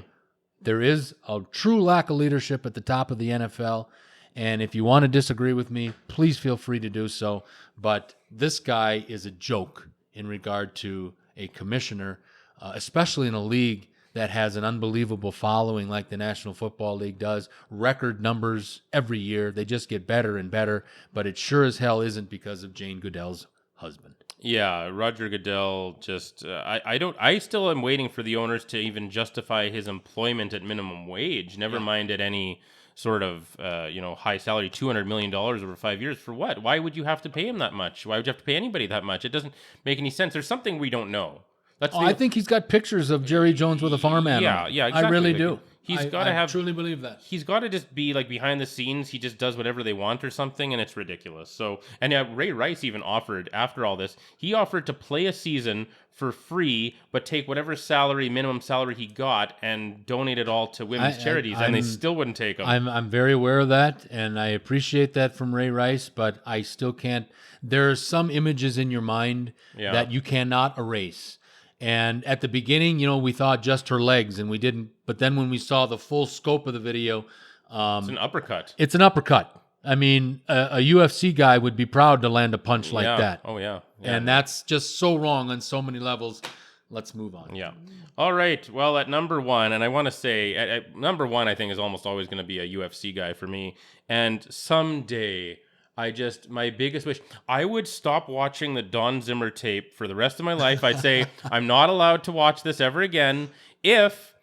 There is a true lack of leadership at the top of the NFL. And if you want to disagree with me, please feel free to do so. But this guy is a joke in regard to a commissioner, especially in a league that has an unbelievable following like the National Football League does. Record numbers every year. They just get better and better. But it sure as hell isn't because of Jane Goodell's husband. Yeah, Roger Goodell just, I still am waiting for the owners to even justify his employment at minimum wage, never mind at any sort of, high salary, $200 million over 5 years. For what? Why would you have to pay him that much? Why would you have to pay anybody that much? It doesn't make any sense. There's something we don't know. I think he's got pictures of Jerry Jones with a farm animal. Yeah, exactly. I really do. He's got to have. I truly believe that. He's got to just be like behind the scenes. He just does whatever they want or something, and it's ridiculous. So, and Ray Rice even offered after all this. He offered to play a season for free, but take whatever minimum salary he got, and donate it all to women's charities, and they still wouldn't take him. I'm very aware of that, and I appreciate that from Ray Rice, but I still can't. There are some images in your mind that you cannot erase. And at the beginning, we thought just her legs, and we didn't. But then when we saw the full scope of the video, it's an uppercut. It's an uppercut. I mean, a UFC guy would be proud to land a punch like that. Oh, yeah. And that's just so wrong on so many levels. Let's move on. Yeah. All right. Well, at number one, and I want to say, at number one, I think is almost always going to be a UFC guy for me. And someday, my biggest wish, I would stop watching the Don Zimmer tape for the rest of my life. I'd say, I'm not allowed to watch this ever again if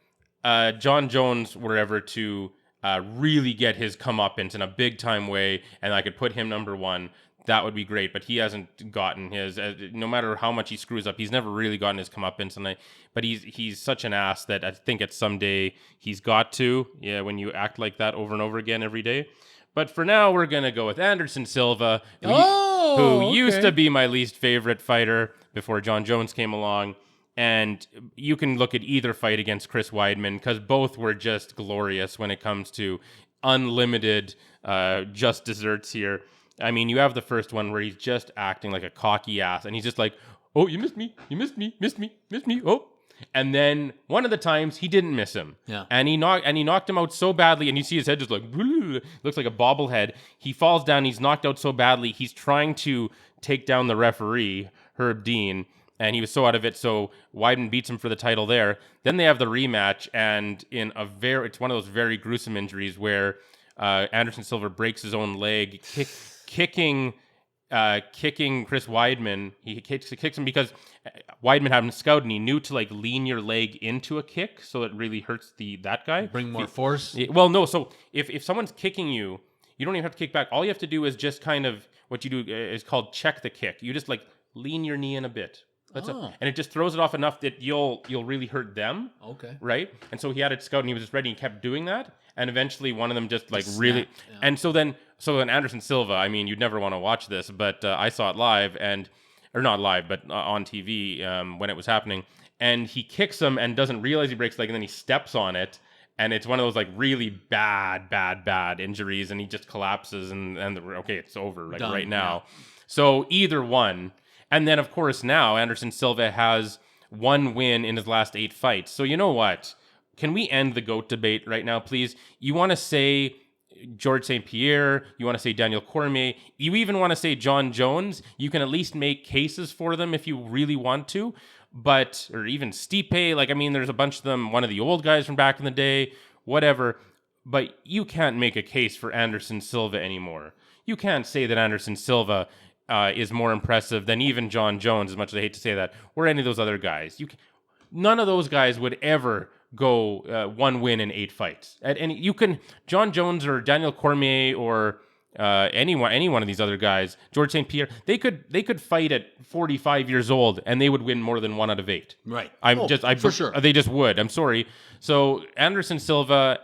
John Jones were ever to really get his comeuppance in a big time way, and I could put him number one. That would be great, but he hasn't gotten his. No matter how much he screws up, he's never really gotten his comeuppance. But he's such an ass that I think at someday he's got to. Yeah, when you act like that over and over again every day. But for now, we're gonna go with Anderson Silva, who used to be my least favorite fighter before John Jones came along. And you can look at either fight against Chris Weidman because both were just glorious when it comes to unlimited just desserts here. I mean, you have the first one where he's just acting like a cocky ass, and he's just like, "Oh, you missed me, missed me, oh." And then one of the times he didn't miss him, and he knocked him out so badly, and you see his head just like looks like a bobblehead. He falls down. He's knocked out so badly. He's trying to take down the referee, Herb Dean, and he was so out of it. So Weidman beats him for the title there. Then they have the rematch, and it's one of those very gruesome injuries where Anderson Silva breaks his own leg, kicking Chris Weidman. He kicks him because Weidman had him scouted, and he knew to like lean your leg into a kick so it really hurts that guy. Bring more force. Well, no. So if someone's kicking you, you don't even have to kick back. All you have to do is just kind of what you do is called check the kick. You just like lean your knee in a bit. And it just throws it off enough that you'll really hurt them. Okay. Right? And so he had it scouted, and he was just ready, and he kept doing that. And eventually one of them just like really... Yeah. And so then Anderson Silva, I mean, you'd never want to watch this, but I saw it live, or not live, but on TV when it was happening. And he kicks him and doesn't realize he breaks his leg, and then he steps on it. And it's one of those like really bad injuries, and he just collapses, and okay, it's over like right now. Yeah. So either one. And then, of course, now Anderson Silva has one win in his last 8 fights. So you know what? Can we end the GOAT debate right now, please? You want to say George St. Pierre, you want to say Daniel Cormier, you even want to say John Jones. You can at least make cases for them if you really want to. Or even Stipe, like, I mean, there's a bunch of them, one of the old guys from back in the day, whatever. But you can't make a case for Anderson Silva anymore. You can't say that Anderson Silva is more impressive than even John Jones, as much as I hate to say that, or any of those other guys. None of those guys would ever go 1 win in 8 fights. John Jones or Daniel Cormier or any one of these other guys, George St. Pierre, they could fight at 45 years old and they would win more than 1 out of 8. Right. For sure. They just would. I'm sorry. So Anderson Silva,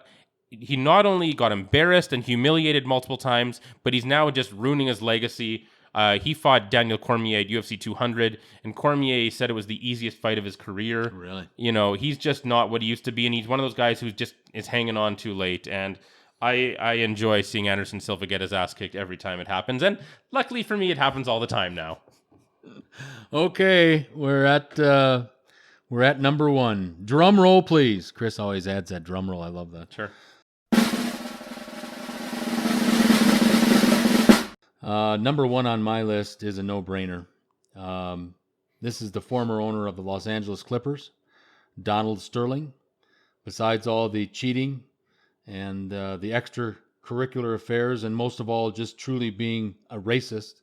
he not only got embarrassed and humiliated multiple times, but he's now just ruining his legacy. He fought Daniel Cormier at UFC 200, and Cormier said it was the easiest fight of his career. Really? You know, he's just not what he used to be, and he's one of those guys who just is hanging on too late. And I enjoy seeing Anderson Silva get his ass kicked every time it happens, and luckily for me, it happens all the time now. Okay, we're at number 1. Drum roll, please. Chris always adds that drum roll. I love that. Sure. Number 1 on my list is a no-brainer. This is the former owner of the Los Angeles Clippers, Donald Sterling. Besides all the cheating and the extracurricular affairs, and most of all, just truly being a racist,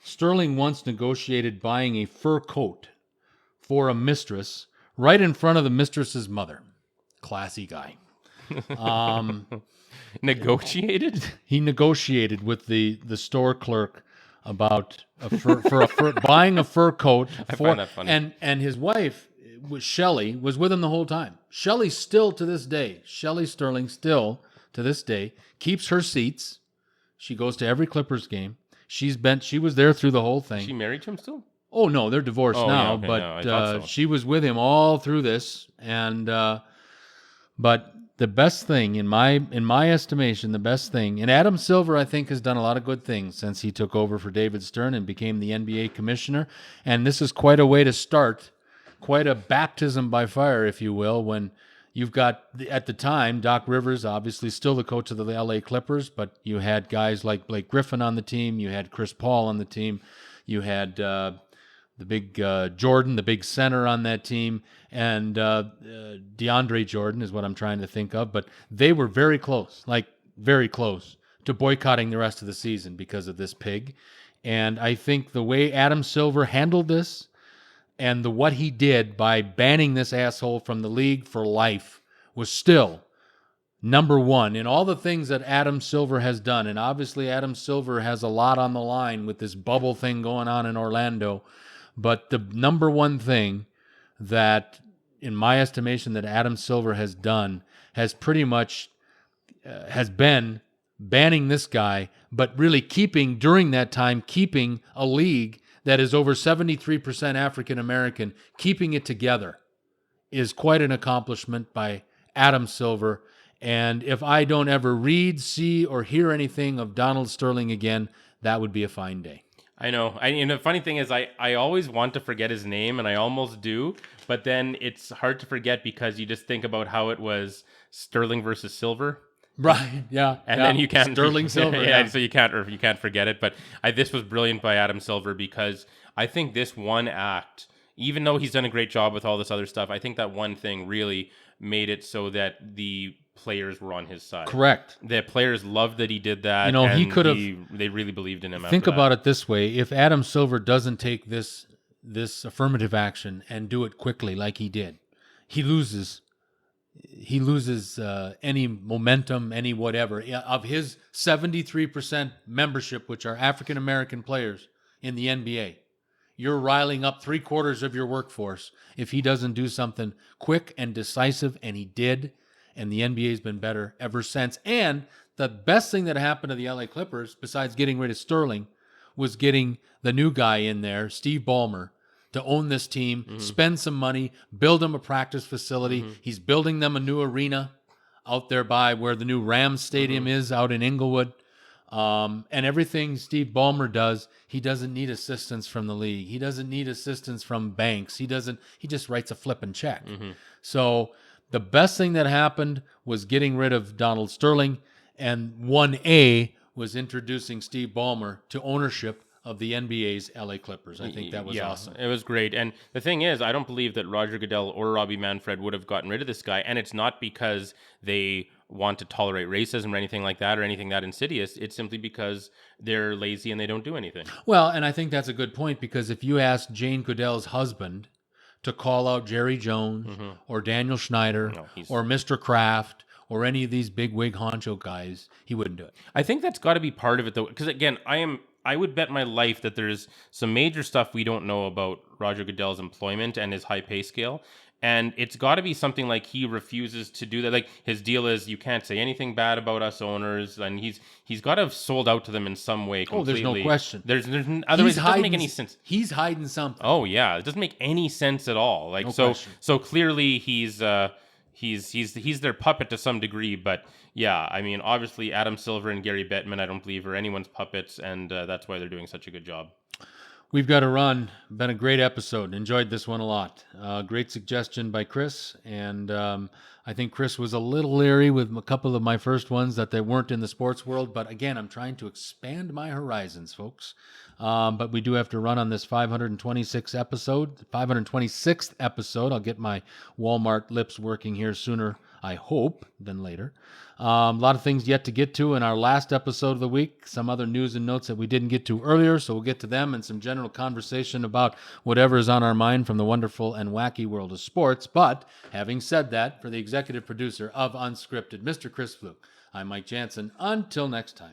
Sterling once negotiated buying a fur coat for a mistress right in front of the mistress's mother. Classy guy. Negotiated? He negotiated with the store clerk about buying a fur coat. I find that funny. And his wife, Shelley, was with him the whole time. Shelley still to this day, Shelley Sterling still to this day keeps her seats. She goes to every Clippers game. She was there through the whole thing. Is she married to him still? Oh no, they're divorced now. Yeah, okay, but I thought so. She was with him all through this, and but. The best thing, in my estimation, the best thing, and Adam Silver, I think, has done a lot of good things since he took over for David Stern and became the NBA commissioner. And this is quite a way to start, quite a baptism by fire, if you will, when you've got, at the time, Doc Rivers, obviously still the coach of the LA Clippers, but you had guys like Blake Griffin on the team, you had Chris Paul on the team, you had the big Jordan, the big center on that team, and DeAndre Jordan is what I'm trying to think of. But they were very close to boycotting the rest of the season because of this pig. And I think the way Adam Silver handled this and what he did by banning this asshole from the league for life was still number 1 in all the things that Adam Silver has done. And obviously Adam Silver has a lot on the line with this bubble thing going on in Orlando. But the number 1 thing that, in my estimation, that Adam Silver has done has pretty much has been banning this guy, but really keeping a league that is over 73% African American, keeping it together is quite an accomplishment by Adam Silver. And if I don't ever read, see, or hear anything of Donald Sterling again, that would be a fine day. I know. And the funny thing is, I always want to forget his name, and I almost do. But then it's hard to forget because you just think about how it was Sterling versus Silver. Right. Yeah. And then you can't Sterling Silver. yeah, so you can't forget it. But this was brilliant by Adam Silver, because I think this one act, even though he's done a great job with all this other stuff, I think that one thing really made it so that the players were on his side. Correct. The players loved that he did that. You know, he could have. They really believed in him. Think after about that. it this way: if Adam Silver doesn't take this affirmative action and do it quickly like he did, he loses any momentum, any whatever. Of his 73% membership, which are African American players in the NBA, you're riling up 3/4 of your workforce if he doesn't do something quick and decisive, and he did, and the NBA's been better ever since. And the best thing that happened to the LA Clippers, besides getting rid of Sterling, was getting the new guy in there, Steve Ballmer, to own this team, spend some money, build them a practice facility. He's building them a new arena out there by where the new Rams Stadium is out in Inglewood. And everything Steve Ballmer does, he doesn't need assistance from the league. He doesn't need assistance from banks. He just writes a flipping check. So the best thing that happened was getting rid of Donald Sterling, and 1A was introducing Steve Ballmer to ownership of the NBA's LA Clippers. I think that was awesome. It was great. And the thing is, I don't believe that Roger Goodell or Robbie Manfred would have gotten rid of this guy. And it's not because they want to tolerate racism or anything like that, or anything that insidious. It's simply because they're lazy and they don't do anything. Well, and I think that's a good point, because if you ask Jane Goodell's husband to call out Jerry Jones or Daniel Schneider or Mr. Kraft or any of these big wig honcho guys, he wouldn't do it. I think that's got to be part of it, though, because again, I would bet my life that there's some major stuff we don't know about Roger Goodell's employment and his high pay scale. And it's got to be something like he refuses to do that. Like, his deal is you can't say anything bad about us owners, and he's got to have sold out to them in some way completely. Oh, there's no question. There's otherwise it doesn't make any sense. He's hiding something. Oh yeah, it doesn't make any sense at all. Like, so clearly he's their puppet to some degree. But yeah, I mean, obviously Adam Silver and Gary Bettman, I don't believe, are anyone's puppets, and that's why they're doing such a good job. We've got to run. Been a great episode. Enjoyed this one a lot. Great suggestion by Chris. And I think Chris was a little leery with a couple of my first ones that they weren't in the sports world. But again, I'm trying to expand my horizons, folks. But we do have to run on this 526th episode. I'll get my Walmart lips working here sooner, I hope, than later. A lot of things yet to get to in our last episode of the week. Some other news and notes that we didn't get to earlier, so we'll get to them, and some general conversation about whatever is on our mind from the wonderful and wacky world of sports. But having said that, for the executive producer of Unscripted, Mr. Chris Fluke, I'm Mike Jansen. Until next time.